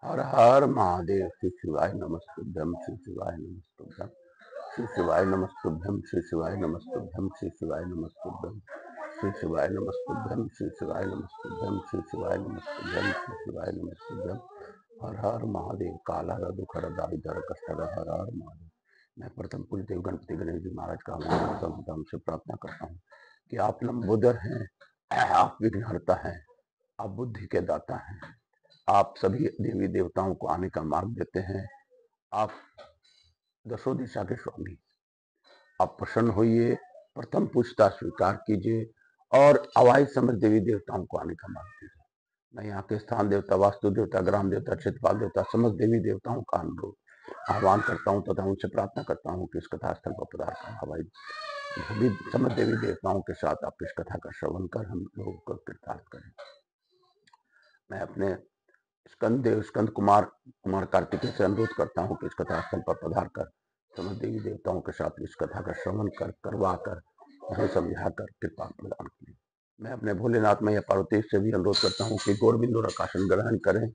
हर हर महादेव। श्री शिवाय नमस्तुभ्यम, श्री शिवाय नमस्तुभ्यम, श्री शिवाय नमस्तुभ्यम, श्री शिवाय नमस्तुभ्यम, श्री शिवाय नमस्तुभ्यम, श्री शिवाय नमस्तुभ्यम, श्री शिवाय नमस्तुभ्यम, श्री शिवाय नमस्तुभ्यम, श्री शिवाय नमस्तुभ्यम। हर हर महादेव। काला दुखर दारिद्र कष्ट हर हर महादेव। मैं प्रथम कुलदेव गणपति गणेश जी महाराज का हमसे प्रार्थना करता हूँ कि आप लंबोदर हैं, आप विघ्नहर्ता हैं, आप बुद्धि के दाता हैं, आप सभी देवी देवताओं को आने का मार्ग देते हैं, आप दसों दिशा के स्वामी। आप प्रसन्न होइए, प्रथम पूछता स्वीकार कीजिए और अवाई समझ देवी देवताओं को आने का मार्ग दीजिए। मैं यहाँ के स्थान देवता, वास्तु देवता, ग्राम देवता, क्षेत्रपाल देवता, समस्त देवी देवताओं का अनुरोध आह्वान करता हूँ तथा उनसे प्रार्थना करता हूँ कि इस कथा स्थल पर पधार कर हवाई सभी समस्त देवी देवताओं के साथ आप इस कथा का श्रवण कर हम लोगों को कृतार्थ करें। मैं अपने स्कंद कुमार कार्तिकेय से अनुरोध करता हूँ कि इस कथा स्थल पर पधार कर समस्त देवी देवताओं के साथ इस कथा का श्रवण करवा कर उन्हें समझा कर कृपा प्रदान करें। मैं अपने भोलेनाथ मैया पार्वती से भी अनुरोध करता हूँ कि गौरबिंदु आसन ग्रहण करें,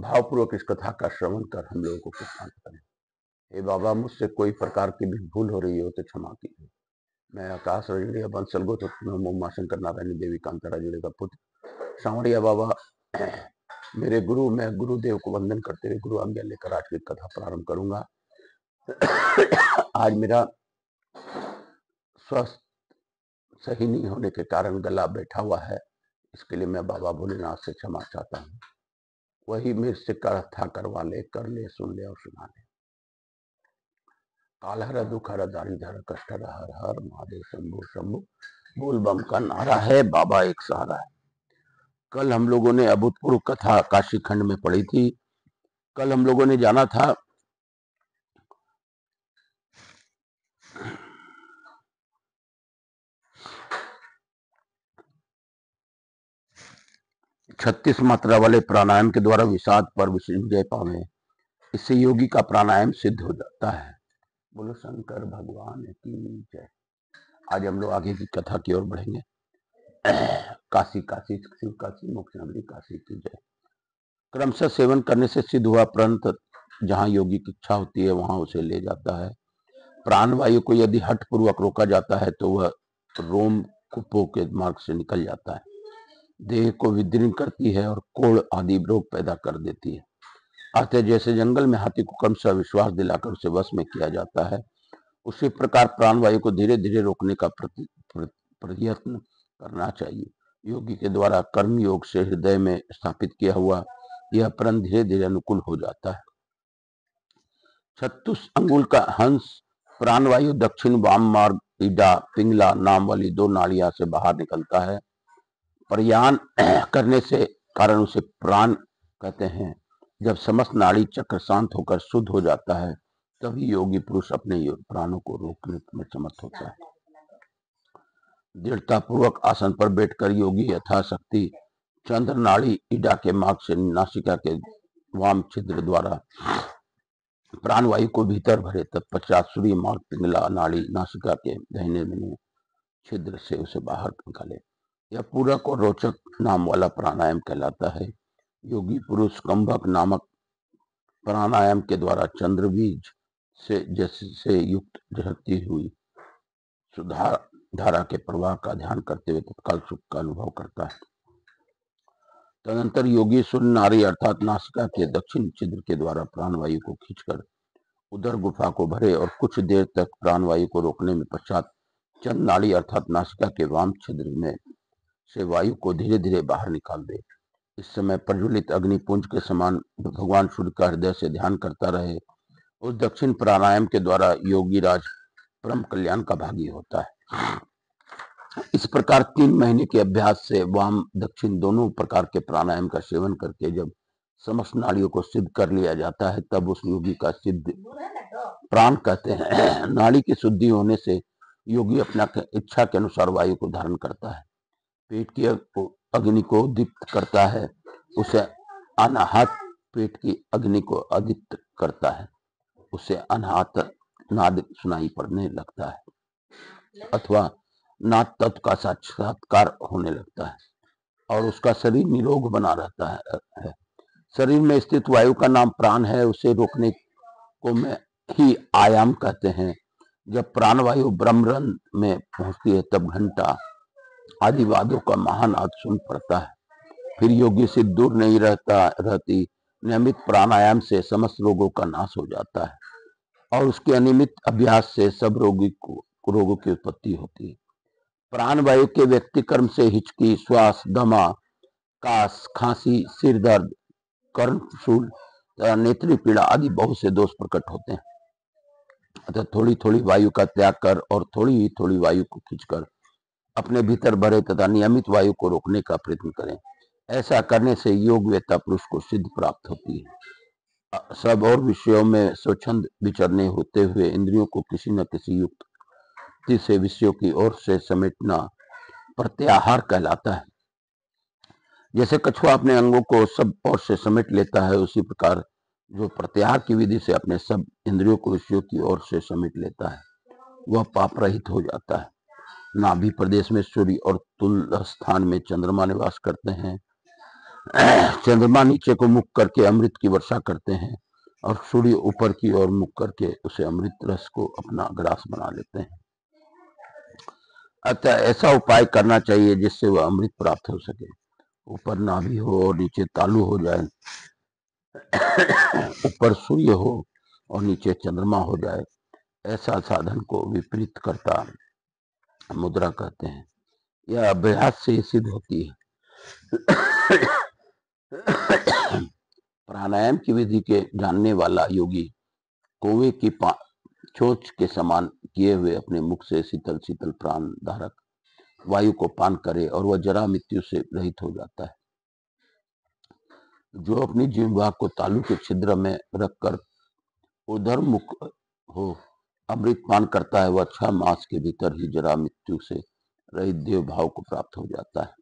भावपूर्वक इस कथा का श्रवण कर हम लोगों को कृतार्थ करें। हे बाबा, मुझसे कोई प्रकार की भी भूल हो रही हो तो क्षमा कीजिए। मैं आकाश रजड़िया बंसल गोमा शंकर नारायण देवी कांतारा जिले का पुत्र सांवरिया बाबा मेरे गुरु, मैं गुरुदेव को वंदन करते हुए गुरु आज्ञा लेकर आज की कथा प्रारंभ करूंगा। आज मेरा स्वस्थ सही नहीं होने के कारण गला बैठा हुआ है, इसके लिए मैं बाबा भोलेनाथ से क्षमा चाहता हूँ। वही मेरे से कथा करवा ले, कर ले, सुन ले और सुना ले। कालहर दुखहर दारिद्र कष्टहर हर हर महादेव शंभु शंभु बोल बम का नारा है, बाबा एक सहारा है। कल हम लोगों ने अभूतपूर्व कथा काशी खंड में पढ़ी थी। कल हम लोगों ने जाना था 36 मात्रा वाले प्राणायाम के द्वारा विषाद पर विजय पावे, इससे योगी का प्राणायाम सिद्ध हो जाता है। बोलो शंकर भगवान की जय। आज हम लोग आगे की कथा की ओर बढ़ेंगे। काशी काशी शिव काशी मोक्ष नगरी काशी की जय। क्रमशः सेवन करने से सिद्ध हुआ परंतु जहां योगी की इच्छा होती है वहां उसे ले जाता है। प्राणवायु को यदि हठ पूर्वक रोका जाता है तो वह रोम कुपों के मार्ग से निकल जाता है, देह को विदीर्ण करती है और कोढ़ आदि रोग पैदा कर देती है। अतः जैसे जंगल में हाथी को क्रमशः विश्वास दिलाकर उसे वश में किया जाता है, उसी प्रकार प्राणवायु को धीरे धीरे रोकने का प्रयत्न करना चाहिए। योगी के द्वारा कर्म योग से हृदय में स्थापित किया हुआ यह प्रण धीरे धीरे अनुकूल हो जाता है। 36 अंगुल का हंस प्राणवायु दक्षिण वाम मार्ग ईडा पिंगला नाम वाली 2 नाड़ियां से बाहर निकलता है। प्रयाण करने से कारण उसे प्राण कहते हैं। जब समस्त नाड़ी चक्र शांत होकर शुद्ध हो जाता है तभी योगी पुरुष अपने प्राणों को रोकने में समर्थ होता है। दृढ़ता पूर्वक आसन पर बैठकर योगी यथाशक्ति चंद्र नाड़ी ईडा के मार्ग से नासिका के वाम छिद्र द्वारा प्राणवायु को भीतर भरे, तत्पश्चात सूर्य मार्ग पिंगला नाड़ी नासिका के दाहिने बने छिद्र से उसे बाहर निकाले। यह पूरक और रोचक नाम वाला प्राणायाम कहलाता है। योगी पुरुष कंभक नामक प्राणायाम के द्वारा चंद्र बीज से जैसे युक्त झरती हुई सुधार धारा के प्रवाह का ध्यान करते हुए तत्काल सुख का अनुभव करता है। तदंतर योगी सूर्य नाड़ी अर्थात नासिका के दक्षिण छिद्र के द्वारा प्राणवायु को खींचकर उदर गुफा को भरे और कुछ देर तक प्राणवायु को रोकने में पश्चात चंद्र नाड़ी अर्थात नासिका के वाम छिद्र में से वायु को धीरे धीरे बाहर निकाल दे। इस समय प्रज्वलित अग्निपुंज के समान भगवान सूर्य का हृदय से ध्यान करता रहे। उस दक्षिण प्राणायाम के द्वारा योगी राज परम कल्याण का भागी होता है। इस प्रकार 3 महीने के अभ्यास से वाम दक्षिण दोनों प्रकार के प्राणायाम का सेवन करके जब समस्त नाड़ियों को सिद्ध कर लिया जाता है तब उस योगी का सिद्ध प्राण कहते हैं। नाड़ी की शुद्धि होने से योगी अपना इच्छा के अनुसार वायु को धारण करता है, पेट की अग्नि को दीप्त करता है, उसे अनाहत पेट की अग्नि को अदीप्त करता है, उसे अनाहत नाद सुनाई पड़ने लगता है अथवा नाद तत्व का साक्षात्कार होने लगता है और उसका शरीर निरोग बना रहता है। शरीर में स्थित वायु का नाम प्राण है, उसे रोकने को में ही आयाम कहते हैं। जब प्राणवायु ब्रह्मरंध्र में पहुंचती है तब घंटा आदि वाद्यों का महान नाद सुन पड़ता है। फिर योगी से दूर नहीं रहती। नियमित प्राणायाम से समस्त रोगों का नाश हो जाता है और उसके अनियमित अभ्यास से सब रोगों की उत्पत्ति होती है। प्राणवायु के व्यक्तिक्रम से हिचकी, श्वास, दमा, कास, खांसी, सिर दर्द, कर्णशूल, नेत्री पीड़ा आदि बहुत से दोष प्रकट होते हैं। अतः थोड़ी थोड़ी वायु का त्याग कर और थोड़ी थोड़ी वायु को खींचकर अपने भीतर भरे तथा नियमित वायु को रोकने का प्रयत्न करें। ऐसा करने से योग वेत्ता पुरुष को सिद्ध प्राप्त होती है। सब और विषयों में स्वच्छंद विचरने होते हुए इंद्रियों को किसी न किसी युक्ति से विषयों की ओर से समेटना प्रत्याहार कहलाता है। जैसे कछुआ अपने अंगों को सब ओर से समेट लेता है, उसी प्रकार जो प्रत्याहार की विधि से अपने सब इंद्रियों को विषयों की ओर से समेट लेता है वह पाप रहित हो जाता है। नाभि प्रदेश में सूर्य और तुल स्थान में चंद्रमा निवास करते हैं। चंद्रमा नीचे को मुख करके अमृत की वर्षा करते हैं और सूर्य ऊपर की ओर मुख करके उसे अमृत रस को अपना ग्रास बना लेते हैं। अतः ऐसा उपाय करना चाहिए जिससे वह अमृत प्राप्त हो सके। ऊपर नाभि हो और नीचे तालु हो जाए, ऊपर सूर्य हो और नीचे चंद्रमा हो जाए, ऐसा साधन को विपरीत करता मुद्रा कहते हैं। यह अभ्यास से सिद्ध होती है। प्राणायाम की विधि के जानने वाला योगी कौवे की चोंच के समान किए हुए अपने मुख से शीतल शीतल प्राण धारक वायु को पान करे और वह जरा मृत्यु से रहित हो जाता है। जो अपनी जिह्वा को तालु के छिद्र में रखकर उधर मुख हो अमृत पान करता है, वह 6 मास के भीतर ही जरा मृत्यु से रहित देव भाव को प्राप्त हो जाता है।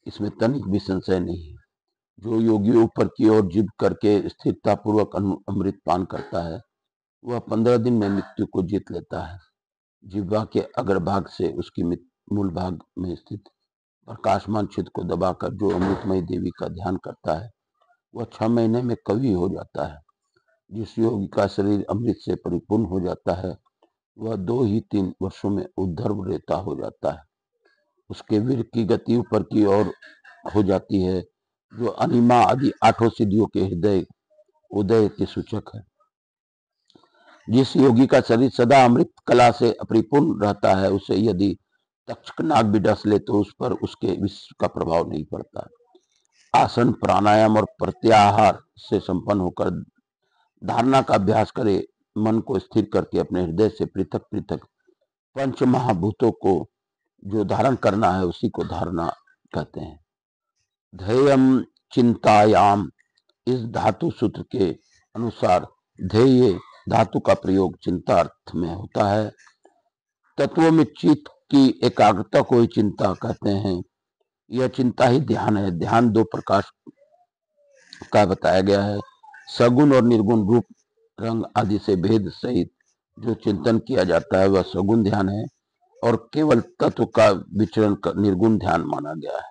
इसमें तनिक भी संशय नहीं है। जो योगी ऊपर की ओर जिभ करके स्थिरता पूर्वक अमृत पान करता है वह 15 दिन में मृत्यु को जीत लेता है। जिह्वा के अग्रभाग से उसकी मूल भाग में स्थित प्रकाशमान छिद्र को दबाकर जो अमृतमयी देवी का ध्यान करता है वह 6 महीने में कवि हो जाता है। जिस योगी का शरीर अमृत से परिपूर्ण हो जाता है वह 2 ही 3 वर्षों में उद्धर्व रेता हो जाता है। उसके वीर की गति ऊपर की ओर हो जाती है, जो अनिमा आदि 8 सिद्धियों के हृदय उदय के सूचक है। जिस योगी का शरीर सदा अमृत कला से परिपूर्ण रहता है उसे यदि तक्षक नाग भी डस ले तो उस पर उसके विष का प्रभाव नहीं पड़ता। आसन, प्राणायाम और प्रत्याहार से संपन्न होकर धारणा का अभ्यास करे। मन को स्थिर करके अपने हृदय से पृथक पृथक पंच महाभूतों को जो धारण करना है उसी को धारणा कहते हैं। ध्येयम चिंतायाम, इस धातु सूत्र के अनुसार ध्येय धातु का प्रयोग चिंता अर्थ में होता है। तत्वों में चित्त की एकाग्रता को ही चिंता कहते हैं। यह चिंता ही ध्यान है। ध्यान 2 प्रकार का बताया गया है। सगुण और निर्गुण रूप, रंग आदि से भेद सहित जो चिंतन किया जाता है वह सगुण ध्यान है और केवल तत्व का विचरण निर्गुण ध्यान माना गया है।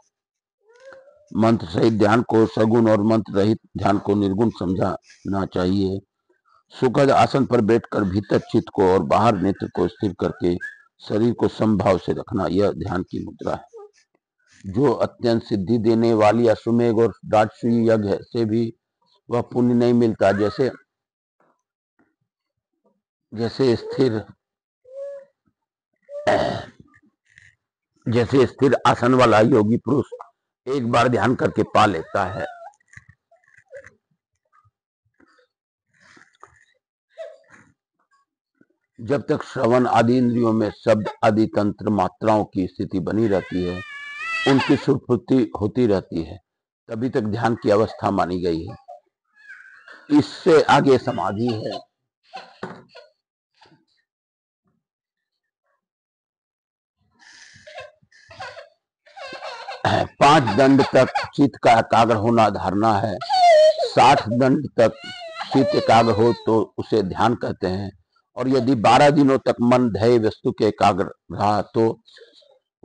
मंत्र सहित ध्यान को सगुण और मंत्र रहित ध्यान को निर्गुण समझना चाहिए। सुखद आसन पर बैठकर भीतर चित्त को और बाहर नेत्र को स्थिर करके शरीर को समभाव से रखना, यह ध्यान की मुद्रा है। जो अत्यंत सिद्धि देने वाली अश्वमेघ और राजसूय यज्ञ से भी वह पुण्य नहीं मिलता। जैसे स्थिर आसन वाला योगी पुरुष एक बार ध्यान करके पा लेता है। जब तक श्रवण आदि इंद्रियों में शब्द आदि तंत्र मात्राओं की स्थिति बनी रहती है, उनकी सुरफुर्ती होती रहती है, तभी तक ध्यान की अवस्था मानी गई है। इससे आगे समाधि है। 5 दंड तक चित्त का एकाग्र होना धारणा है। 60 दंड तक चित्त एकाग्र हो तो उसे ध्यान कहते हैं और यदि 12 दिनों तक मन ध्येय वस्तु के एकाग्र रहा तो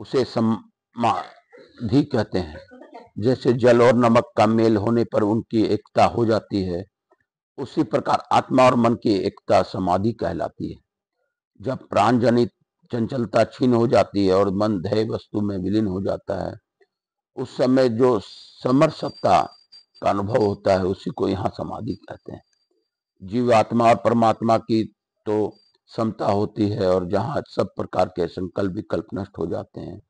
उसे समाधि कहते हैं। जैसे जल और नमक का मेल होने पर उनकी एकता हो जाती है, उसी प्रकार आत्मा और मन की एकता समाधि कहलाती है। जब प्राण जनित चंचलता छीन हो जाती है और मन ध्येय वस्तु में विलीन हो जाता है, उस समय जो समरसता का अनुभव होता है उसी को यहाँ समाधि कहते हैं। जीव आत्मा और परमात्मा की तो समता होती है और जहाँ सब प्रकार के संकल्प विकल्प नष्ट हो जाते हैं,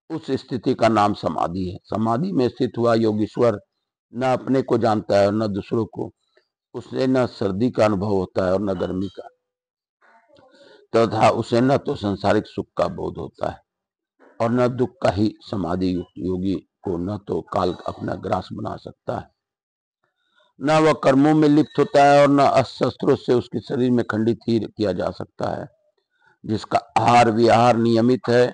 उस स्थिति का नाम समाधि है। समाधि में स्थित हुआ योगीश्वर न अपने को जानता है और न दूसरों को। उसे न सर्दी का अनुभव होता है और न गर्मी का, तथा उसे न तो संसारिक सुख का बोध होता है और न दुख का। ही समाधि युक्त योगी को न तो काल अपना ग्रास बना सकता है, न वह कर्मों में लिप्त होता है और न शस्त्रों से उसके शरीर में खंडित ही किया जा सकता है। जिसका आहार विहार नियमित है,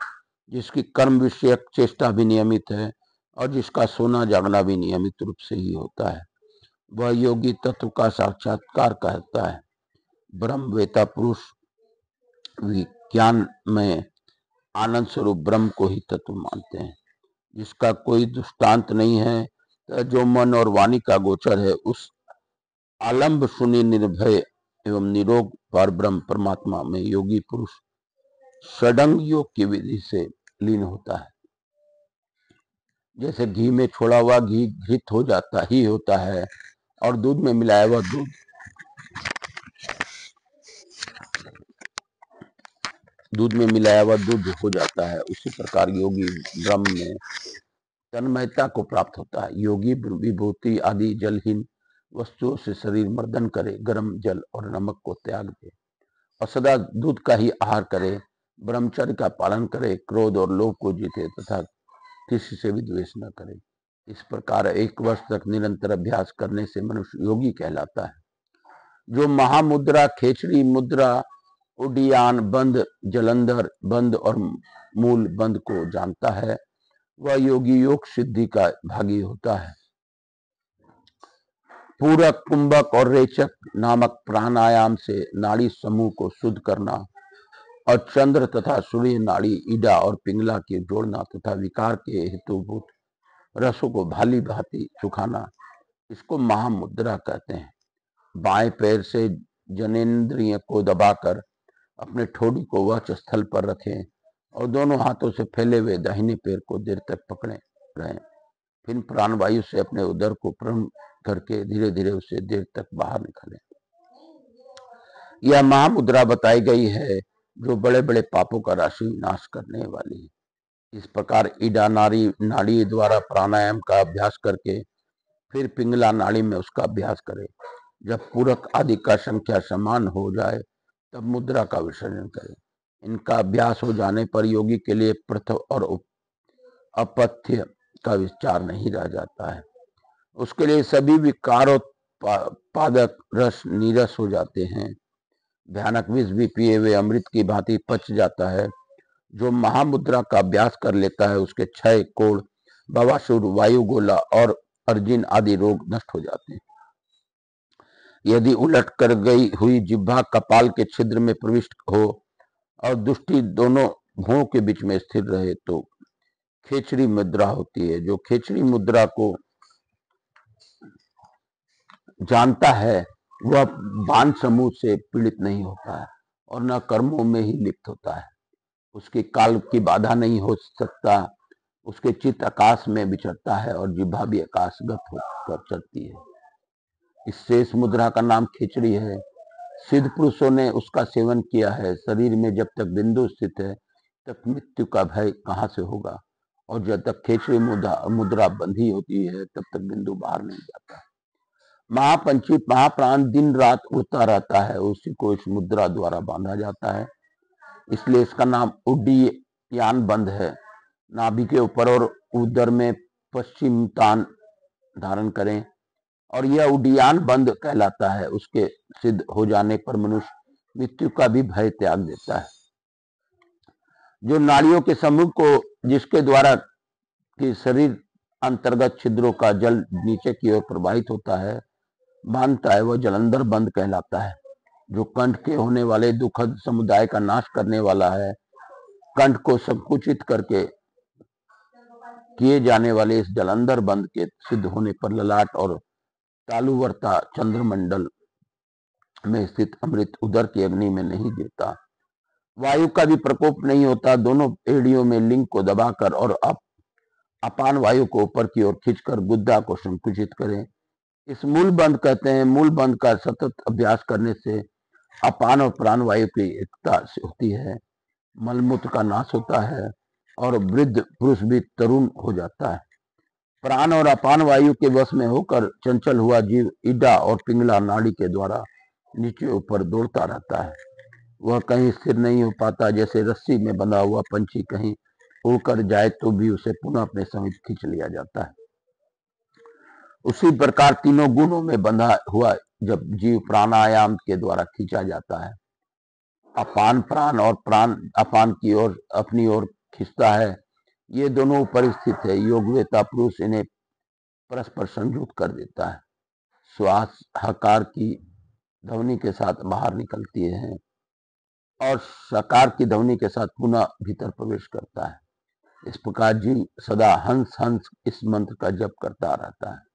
जिसकी कर्म विषयक चेष्टा भी नियमित है और जिसका सोना जागना भी नियमित रूप से ही होता है, वह योगी तत्व का साक्षात्कार कहता है। ब्रह्मवेता पुरुष विज्ञान में आनंद स्वरूप ब्रह्म को ही तत्व मानते हैं, जिसका कोई दृष्टांत नहीं है। जो मन और वाणी का गोचर है, उस आलम्ब शून्य निर्भय एवं निरोग पर ब्रह्म परमात्मा में योगी पुरुष षडंग योग की विधि से लीन होता है। जैसे घी में छोड़ा हुआ घी घृत हो जाता ही होता है और दूध में मिलाया हुआ दूध हो जाता है, उसी प्रकार योगी ब्रह्म में तन्मयता को प्राप्त होता है। योगी विभूति आदि जलहीन वस्तुओं से शरीर मर्दन करे, गर्म जल और नमक को त्याग दे और सदा दूध का ही आहार करे, ब्रह्मचर्य का पालन करे, क्रोध और लोभ को जीते तथा किसी से भी द्वेष न करे। इस प्रकार 1 वर्ष तक निरंतर अभ्यास करने से मनुष्य योगी कहलाता है। जो महामुद्रा, खेचड़ी मुद्रा, उडियान बंद, जलंधर बंद और मूल बंद को जानता है, वह योगी योग सिद्धि का भागी होता है। पूरक, कुंभक और रेचक नामक प्राणायाम से नाड़ी समूह को शुद्ध करना और चंद्र तथा सूर्य नाड़ी, ईडा और पिंगला के जोड़ना तथा विकार के हेतुभूत रसों को भाली भांति सुखाना, इसको महामुद्रा कहते हैं। बाएं पैर से जनेन्द्रिय को दबाकर अपने ठोड़ी को वक्ष स्थल पर रखें और दोनों हाथों से फैले हुए दाहिने पैर को देर तक पकड़े रहें। फिर प्राणवायु से अपने उदर को प्रण करके धीरे धीरे उसे देर तक बाहर निकालें। यह महामुद्रा बताई गई है जो बड़े बड़े पापों का राशि नाश करने वाली है। इस प्रकार ईडा नाड़ी द्वारा प्राणायाम का अभ्यास करके फिर पिंगला नाड़ी में उसका अभ्यास करें। जब पूरक आदि का संख्या समान हो जाए तब मुद्रा का विसर्जन करें। इनका अभ्यास हो जाने पर योगी के लिए प्रथ और अपथ्य का विचार नहीं रह जाता है। उसके लिए सभी विकारोत्पादक रस नीरस हो जाते हैं। भयानक विष भी पिए हुए अमृत की भांति पच जाता है। जो महामुद्रा का अभ्यास कर लेता है उसके क्षय, कोढ़, बवासीर, वायु गोला और अर्जिन आदि रोग नष्ट हो जाते हैं। यदि उलट कर गई हुई जिह्वा कपाल के छिद्र में प्रविष्ट हो और दुष्टि दोनों भुवों के बीच में स्थिर रहे तो खेचड़ी मुद्रा होती है। जो खेचड़ी मुद्रा को जानता है वह बाण समूह से पीड़ित नहीं होता है और न कर्मों में ही लिप्त होता है। उसके काल की बाधा नहीं हो सकता। उसके चित्त आकाश में विचरता है और जिह्वा भी आकाशगत होकर चलती है। इस शेष मुद्रा का नाम खिचड़ी है। सिद्ध पुरुषों ने उसका सेवन किया है। शरीर में जब तक बिंदु स्थित है तब मृत्यु का भय कहाँ से होगा, और जब तक खिचड़ी मुद्रा बंधी होती है तब तक बिंदु बाहर नहीं जाता। महापंची महाप्राण दिन रात उड़ता रहता है, उसी को इस मुद्रा द्वारा बांधा जाता है। इसलिए इसका नाम उड्डीयान बंद है। नाभि के ऊपर और उदर में पश्चिम तान धारण करें और यह उड्डीयान बंद कहलाता है। उसके सिद्ध हो जाने पर मनुष्य मृत्यु का भी भय त्याग देता है। जो नाड़ियों के समूह को जिसके द्वारा कि शरीर अंतर्गत छिद्रों का जल नीचे की ओर प्रवाहित होता है बांधता है, वह जलंधर बंद कहलाता है। जो कंठ के होने वाले दुखद समुदाय का नाश करने वाला है, कंठ को संकुचित करके किए जाने वाले इस जलंधर बंद के सिद्ध होने पर ललाट और तालुवर्ता चंद्रमंडल में स्थित अमृत उदर की अग्नि में नहीं गिरता, वायु का भी प्रकोप नहीं होता। दोनों एड़ियों में लिंग को दबाकर और अपान वायु को ऊपर की ओर खींचकर गुद्दा को संकुचित करें, इस मूल बंद कहते हैं। मूल बंद का सतत अभ्यास करने से अपान और प्राण वायु की एकता होती है, मलमूत्र का नाश होता है और वृद्ध पुरुष भी तरुण हो जाता है। प्राण और अपान वायु के वश में होकर चंचल हुआ जीव इडा और पिंगला नाड़ी के द्वारा नीचे ऊपर दौड़ता रहता है। वह कहीं स्थिर नहीं हो पाता, जैसे रस्सी में बंधा हुआ पंछी कहीं उड़कर जाए तो भी उसे पुनः अपने समीप खींच लिया जाता है। उसी प्रकार तीनों गुणों में बंधा हुआ जब जीव प्राणायाम के द्वारा खींचा जाता है, अपान प्राण और प्राण अपान की ओर अपनी ओर खींचता है, ये दोनों ऊपर स्थित है। योगवेता पुरुष इन्हें परस्पर संयुक्त कर देता है। श्वास हकार की ध्वनि के साथ बाहर निकलती है और सकार की ध्वनि के साथ पुनः भीतर प्रवेश करता है। इस प्रकार जीव सदा हंस हंस इस मंत्र का जप करता रहता है।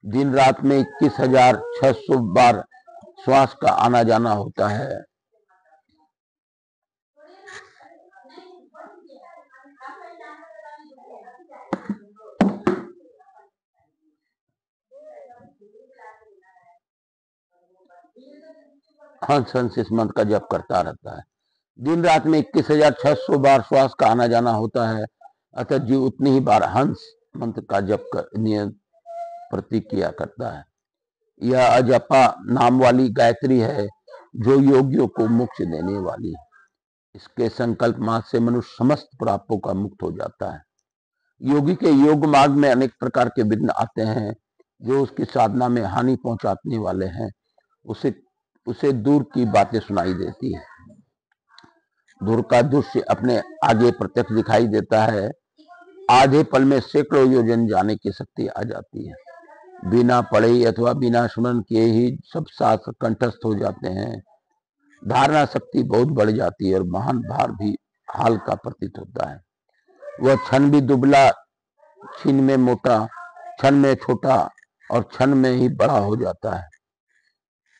दिन रात में 21,600 बार श्वास का आना जाना होता है। हंस हंस इस मंत्र का जप करता रहता है। दिन रात में 21,600 बार श्वास का आना जाना होता है, अतः जीव उतनी ही बार हंस मंत्र का जप कर प्रतीक किया करता है। यह अजपा नाम वाली गायत्री है जो योगियों को मोक्ष देने वाली है। इसके संकल्प मात्र से मनुष्य समस्त पापों का मुक्त हो जाता है। योगी के योग मार्ग में अनेक प्रकार के विघ्न आते हैं जो उसकी साधना में हानि पहुंचाने वाले हैं। उसे दूर की बातें सुनाई देती है। दूर का दृश्य अपने आगे प्रत्यक्ष दिखाई देता है। आधे पल में सैकड़ों योजन जाने की शक्ति आ जाती है। बिना पढ़े अथवा बिना सुनन किए ही सब शास्त्र कंठस्थ हो जाते हैं। धारणा शक्ति बहुत बढ़ जाती है और महान भार भी हाल का प्रतीत होता है। वह क्षण भी दुबला, क्षण में मोटा, क्षण में छोटा और क्षण में ही बड़ा हो जाता है।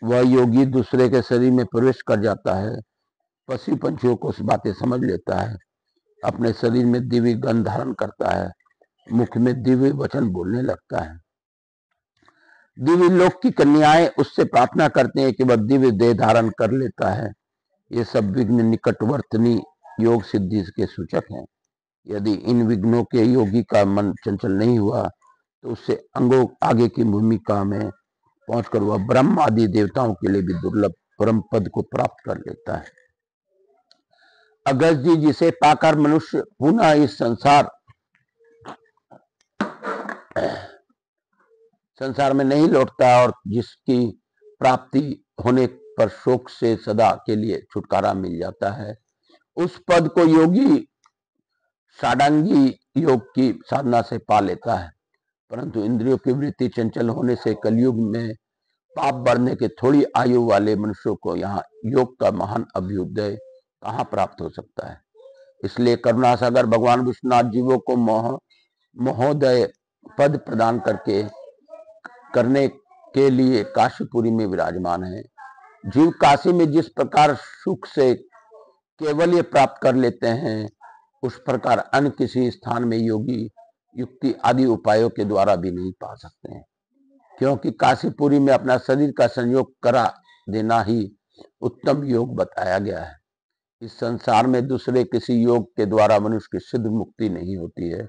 वह योगी दूसरे के शरीर में प्रवेश कर जाता है, पशु पंछियों को बातें समझ लेता है, अपने शरीर में दिव्य गंध धारण करता है, मुख में दिव्य वचन बोलने लगता है। दिव्य लोक की कन्याएं उससे प्रार्थना करते हैं कि वह दिव्य देह धारण कर लेता है। ये सब विघ्न निकटवर्तनी योग सिद्धि के सूचक हैं। यदि इन विघ्नों के योगी का मन चंचल नहीं हुआ तो उससे अंगों आगे की भूमिका में पहुंचकर वह ब्रह्म आदि देवताओं के लिए भी दुर्लभ परम पद को प्राप्त कर लेता है। अगस्त जी, जिसे पाकर मनुष्य पुनः इस संसार में नहीं लौटता और जिसकी प्राप्ति होने पर शोक से सदा के लिए छुटकारा मिल जाता है, उस पद को योगी षडांगी योग की साधना से पा लेता है। परंतु इंद्रियों की वृत्ति चंचल होने से कलयुग में पाप बढ़ने के थोड़ी आयु वाले मनुष्यों को यहाँ योग का महान अभ्युदय कहाँ प्राप्त हो सकता है। इसलिए करुणासागर भगवान विश्वनाथ जीवों को महोदय पद प्रदान करने के लिए काशीपुरी में विराजमान है। जीव काशी में जिस प्रकार सुख से केवल ये प्राप्त कर लेते हैं, उस प्रकार अन्य किसी स्थान में योगी युक्ति आदि उपायों के द्वारा भी नहीं पा सकते हैं, क्योंकि काशीपुरी में अपना शरीर का संयोग करा देना ही उत्तम योग बताया गया है। इस संसार में दूसरे किसी योग के द्वारा मनुष्य की सिद्ध मुक्ति नहीं होती है।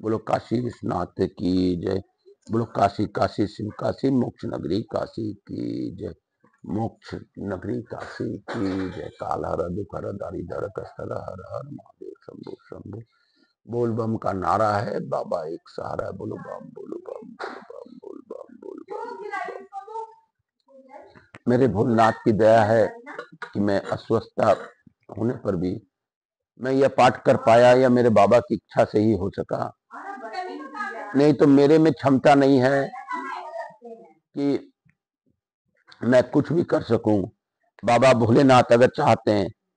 बोलो काशी विश्वनाथ की जय। बोलो काशी काशी शिव काशी मोक्ष नगरी काशी की जय। मोक्ष नगरी काशी की जय। काल हर दुख हर दारिद्र कष्ट हर हर हर महादेव शंभु शंभु। बोल बम का नारा है, बाबा एक सहारा है। बोलो बम बोलो बम बोलो बम बोल बम। मेरे भोलेनाथ की दया है कि मैं अस्वस्थता होने पर भी मैं यह पाठ कर पाया, या मेरे बाबा की इच्छा से ही हो सका। नहीं तो मेरे में क्षमता नहीं है कि मैं कुछ भी कर सकूं। बाबा भोलेनाथ अगर चाहते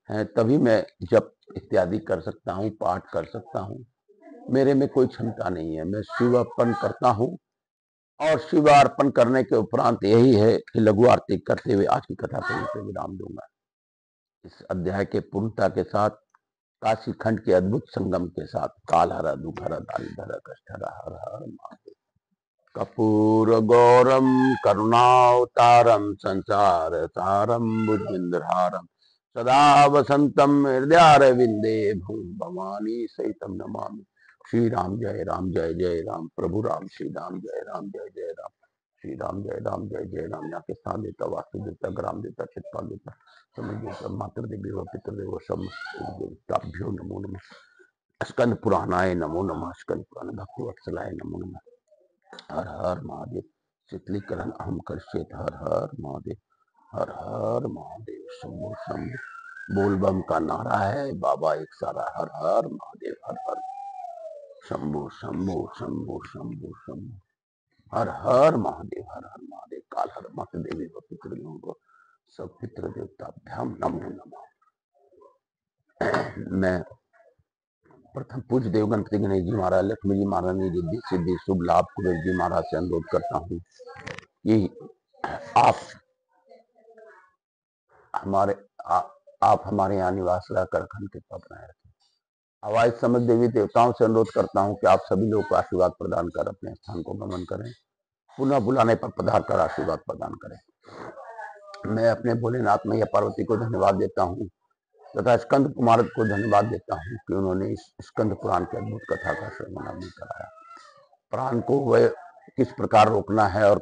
हैं तभी मैं जप इत्यादि कर सकता हूं, पाठ कर सकता हूं। मेरे में कोई क्षमता नहीं है। मैं शिव अर्पण करता हूँ और शिव अर्पण करने के उपरांत यही है कि लघु आरती करते हुए आज की कथा को यहीं पे विराम दूंगा। इस अध्याय के पूर्णता के साथ, काशी खंड के अद्भुत संगम के साथ, काल हरा दुख हरा दारिद्र कष्ट हरा हर हर महादेव। कपूर गौरम करुणावतारम संसार सारम भुजगेंद्रहारम सदा वसंतम हृदयारविंदे भवानी सहितम नमामि। श्री राम जय राम जय जय राम, प्रभु राम श्री राम जय राम जय जय राम, श्री राम जय राम जय जय राम। यहाँ के स्थान देता, वास्तु देता, ग्राम देता, चित्पाल देता, समय देता, मातृ देवी व पितृ देव समस्ताभ्यो नमो नमः। स्कंद पुराणाय नमो नमः, स्कंद पुराण भक्ति वत्सलाय नमो नमः। हर हर महादेव। शीतलीकरण अहम करिष्येत। हर हर महादेव, हर हर महादेव। शंभो शंभो बोलबम का नारा है, बाबा एक सारा। हर हर महादेव, हर हर शंभो शंभो शंभो शंभो शंभो। हर हर महादेव, हर हर महादेव। काल हर मत देवी व पितृयों को सब पितृ देवताभ्याम नमो नमः। मैं प्रथम पूज्य देव गणपति गणेश जी महाराज, लक्ष्मी जी महाराज, रिद्धि सिद्धि शुभ लाभ कुबेर जी महाराज से अनुरोध करता हूँ कि आप हमारे यहाँ निवास रहकर अखंड कृपा बनाए रखें। आवाज समझ देवी देवताओं से अनुरोध करता हूँ कि आप सभी लोग को आशीर्वाद प्रदान कर अपने स्थान को गमन करें। पुनः बुलाने पर पधार कर आशीर्वाद प्रदान करें। मैं अपने भोलेनाथ मैया पार्वती को धन्यवाद देता हूँ तथा स्कंद कुमार को धन्यवाद देता हूँ कि उन्होंने इस स्कंद पुराण की अद्भुत कथा का श्रवण कराया। प्राण को वह किस प्रकार रोकना है और